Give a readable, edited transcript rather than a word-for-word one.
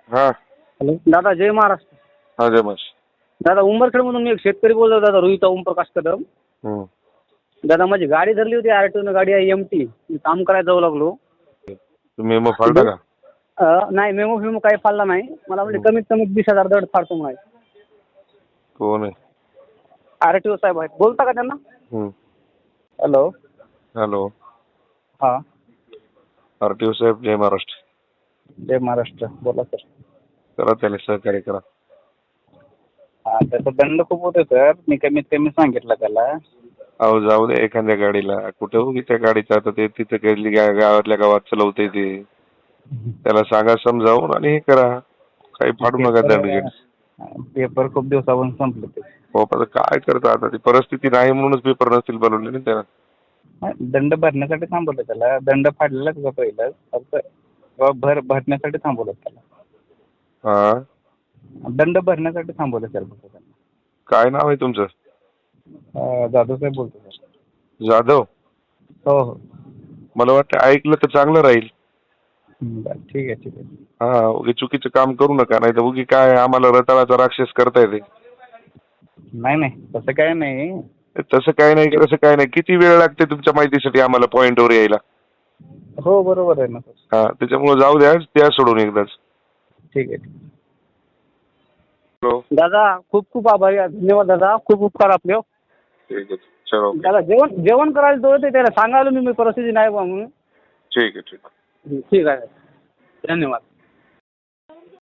हा हॅलो दादा, जय महाराष्ट्र. हा जय महेश. दादा, उंबरखेडमधून मी एक शेतकरी बोलतो दादा, रोहित ओमप्रकाश कदम. दादा, माझी गाडी धरली होती, आरटीओनं गाडी आहे एमटी. मी काम करायला जाऊ लागलो. तुम्ही मग फाडता का? नाही, मेमो फेमो काही फाडला नाही. मला म्हणजे कमीत कमी 20,000 दंड फाडतो म्हणाय. कोण आहे? आरटीओ साहेब आहेत, बोलता का त्यांना? हॅलो. हॅलो. हां, आरटीओ साहेब जय महाराष्ट्र. जय महाराष्ट्र. बोला सर. करा त्याला सहकार्य करा. हां, त्याचा दंड खूप होते सर. मी कमीत कमी सांगितलं त्याला. अहो जाऊ दे एखाद्या गाडीला, कुठे उगी त्या गाडीचं आता ते तिथं गेली गावातल्या गावात चालवते ते. त्याला सांगा समजावून आणि हे करा. काही फाडू नका दंड घेत. पेपर खूप दिवसापासून संपले ते. हो पण काय करता आता, ती परिस्थिती नाही म्हणूनच पेपर नसतील बनवले ना त्याला. दंड भरण्यासाठी थांबवलं त्याला. दंड फाडलेलाच का पहिलं, फक्त भरण्यासाठी थांबवलं त्याला. हा, दंड भरण्यासाठी थांबवलं सर फक्त त्यांना. काय नाव आहे तुमचं? जाधव साहेब बोलतो सर. जाधव. हो हो. मला वाटतं ऐकलं तर चांगलं राहील. बरं, ठीक आहे ठीक आहे. हा, उगी चुकीचं काम करू नका, नाही तर उगी काय आम्हाला रताळाचा राक्षस करता येते. नाही नाही, तसं काय नाही. तसं काय नाही, तसं काय नाही. किती वेळ लागते तुमच्या माहितीसाठी आम्हाला पॉईंटवर यायला? हो, बरोबर आहे ना सर. हा, त्याच्यामुळे जाऊ द्या, त्या सोडून एकदाच. ठीक आहे. हॅलो. दादा, खूप खूप आभारी आहे. धन्यवाद दादा, खूप उपकार आपले. ठीक आहे, चलो. दादा, जेवण करायला तो त्याला सांगायला मी परिस्थिती नाही बा म्हणून. ठीक आहे, ठीक आहे. ठीक आहे, धन्यवाद.